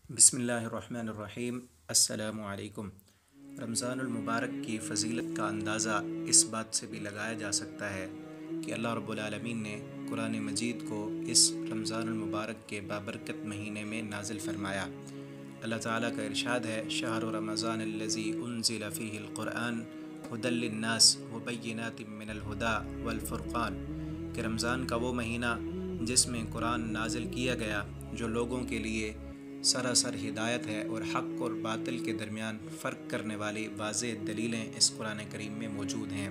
بسم اللہ الرحمن الرحیم۔ السلام علیکم۔ رمضان المبارک کی فضیلت کا اندازہ اس بات سے بھی لگایا جا سکتا ہے کہ اللہ رب العالمین نے قرآن مجید کو اس رمضان المبارک کے بابرکت مہینے میں نازل فرمایا۔ اللہ تعالیٰ کا ارشاد ہے شہر رمضان الذی انزل فیہ القرآن ھدی للناس وبینات من الہدی والفرقان، کہ رمضان کا وہ مہینہ جس میں قرآن نازل کیا گیا جو لوگوں کے لیے سراسر ہدایت ہے اور حق اور باطل کے درمیان فرق کرنے والی واضح دلیلیں اس قرآن کریم میں موجود ہیں۔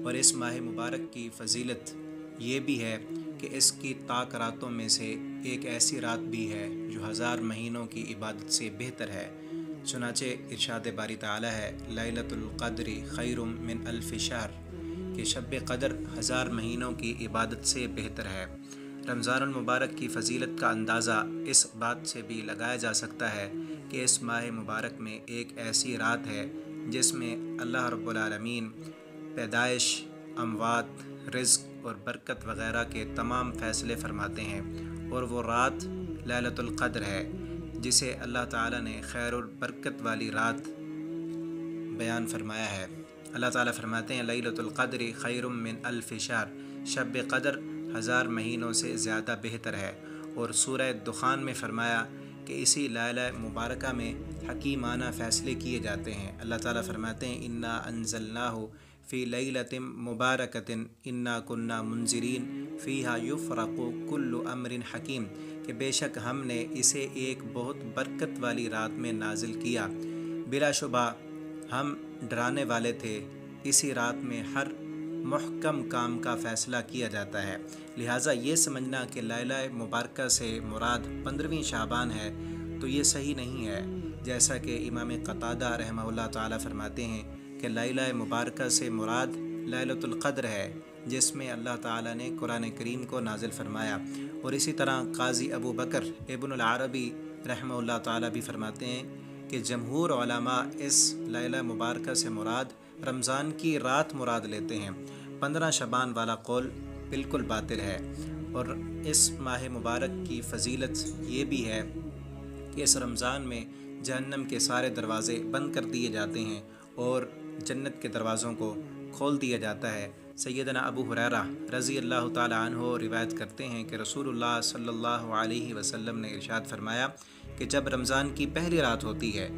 اور اس ماہ مبارک کی فضیلت یہ بھی ہے کہ اس کی طاق راتوں میں سے ایک ایسی رات بھی ہے جو 1000 مہینوں کی عبادت سے بہتر ہے۔ چنانچہ ارشاد باری تعالی ہے لیلۃ القدر خیر من الف شہر، کہ شب قدر 1000 مہینوں کی عبادت سے بہتر ہے۔ رمضان المبارک کی فضیلت کا اندازہ اس بات سے بھی لگایا جا سکتا ہے کہ اس ماہ مبارک میں ایک ایسی رات ہے جس میں اللہ رب العالمین پیدائش، اموات، رزق اور برکت وغیرہ کے تمام فیصلے فرماتے ہیں، اور وہ رات لیلۃ القدر ہے جسے اللہ تعالیٰ نے خیر اور برکت والی رات بیان فرمایا ہے۔ اللہ تعالیٰ فرماتے ہیں لیلۃ القدر خیر من الف شہر، شب قدر 1000 مہینوں سے زیادہ بہتر ہے۔ اور سورہ دخان میں فرمایا کہ اسی لیلہ مبارکہ میں حکیمانہ فیصلے کیے جاتے ہیں۔ اللہ تعالیٰ فرماتے ہیں انا انزلناہ فی لیلۃ مبارکۃ انا کنا منذرین فیہا یفرق کل امر حکیم، کہ بے شک ہم نے اسے ایک بہت برکت والی رات میں نازل کیا، بلا شبہ ہم ڈرانے والے تھے۔ اسی رات میں ہر محکم کام کا فیصلہ کیا جاتا ہے۔ لہٰذا یہ سمجھنا کہ لیلہ مبارکہ سے مراد 15ویں شعبان ہے تو یہ صحیح نہیں ہے، جیسا کہ امام قتادہ رحمہ اللہ تعالیٰ فرماتے ہیں کہ لیلہ مبارکہ سے مراد لیلۃ القدر ہے جس میں اللہ تعالیٰ نے قرآن کریم کو نازل فرمایا۔ اور اسی طرح قاضی ابو بکر ابن العربی رحمہ اللہ تعالیٰ بھی فرماتے ہیں کہ جمہور علماء اس لیلہ مبارکہ سے مراد رمضان کی رات مراد لیتے ہیں۔ 15 شعبان والا قول بالکل باطل ہے۔ اور اس ماہ مبارک کی فضیلت یہ بھی ہے کہ اس رمضان میں جہنم کے سارے دروازے بند کر دیے جاتے ہیں اور جنت کے دروازوں کو کھول دیا جاتا ہے۔ سیدنا ابو ہریرہ رضی اللہ تعالیٰ عنہ روایت کرتے ہیں کہ رسول اللہ صلی اللہ علیہ وسلم نے ارشاد فرمایا کہ جب رمضان کی پہلی رات ہوتی ہے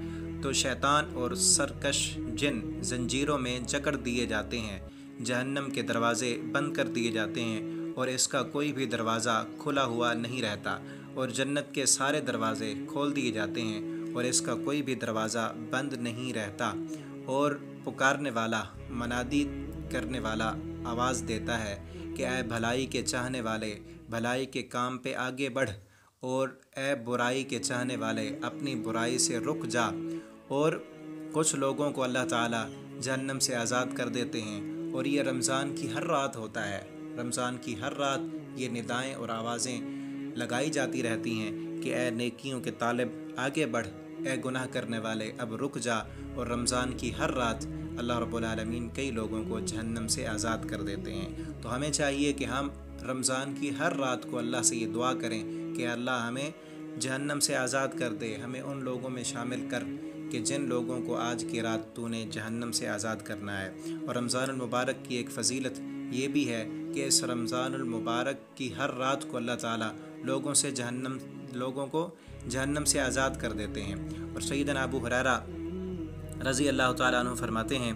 تو شیطان اور سرکش جن زنجیروں میں جکڑ دیے جاتے ہیں، جہنم کے دروازے بند کر دیے جاتے ہیں اور اس کا کوئی بھی دروازہ کھلا ہوا نہیں رہتا، اور جنت کے سارے دروازے کھول دیے جاتے ہیں اور اس کا کوئی بھی دروازہ بند نہیں رہتا، اور پکارنے والا، منادی کرنے والا آواز دیتا ہے کہ اے بھلائی کے چاہنے والے، بھلائی کے کام پہ آگے بڑھ، اور اے برائی کے چاہنے والے اپنی برائی سے رک جا۔ اور کچھ لوگوں کو اللہ تعالیٰ جہنم سے آزاد کر دیتے ہیں، اور یہ رمضان کی ہر رات ہوتا ہے۔ رمضان کی ہر رات یہ ندائیں اور آوازیں لگائی جاتی رہتی ہیں کہ اے نیکیوں کے طالب آگے بڑھ، اے گناہ کرنے والے اب رک جا۔ اور رمضان کی ہر رات اللہ رب العالمین کئی لوگوں کو جہنم سے آزاد کر دیتے ہیں۔ تو ہمیں چاہیے کہ ہم رمضان کی ہر رات کو اللہ سے یہ دعا کریں کہ اللہ ہمیں جہنم سے آزاد کر دے، ہمیں ان لوگوں میں شامل کر کہ جن لوگوں کو آج کی رات تو نے جہنم سے آزاد کرنا ہے۔ اور رمضان المبارک کی ایک فضیلت یہ بھی ہے کہ اس رمضان المبارک کی ہر رات کو اللہ تعالیٰ لوگوں کو جہنم سے آزاد کر دیتے ہیں۔ اور سیدنا ابو ہریرہ رضی اللہ تعالیٰ عنہ فرماتے ہیں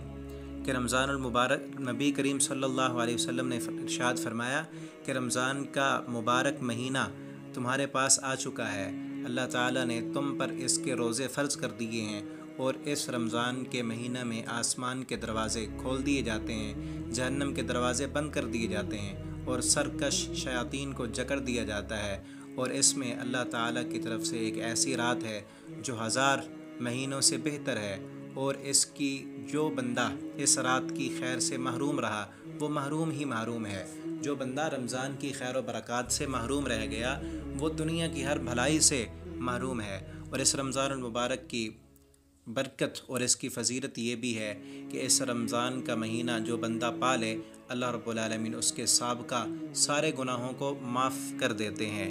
کہ رمضان المبارک نبی کریم صلی اللہ علیہ وسلم نے ارشاد فرمایا کہ رمضان کا مبارک مہینہ تمہارے پاس آ چکا ہے، اللہ تعالیٰ نے تم پر اس کے روزے فرض کر دیے ہیں، اور اس رمضان کے مہینہ میں آسمان کے دروازے کھول دیے جاتے ہیں، جہنم کے دروازے بند کر دیے جاتے ہیں، اور سرکش شیاطین کو جکڑ دیا جاتا ہے، اور اس میں اللہ تعالیٰ کی طرف سے ایک ایسی رات ہے جو 1000 مہینوں سے بہتر ہے، اور اس کی جو بندہ اس رات کی خیر سے محروم رہا وہ محروم ہی محروم ہے۔ جو بندہ رمضان کی خیر و برکات سے محروم رہ گیا وہ دنیا کی ہر بھلائی سے محروم ہے۔ اور اس رمضان المبارک کی برکت اور اس کی فضیلت یہ بھی ہے کہ اس رمضان کا مہینہ جو بندہ پا لے اللہ رب العالمین اس کے سابقہ سارے گناہوں کو معاف کر دیتے ہیں۔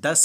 10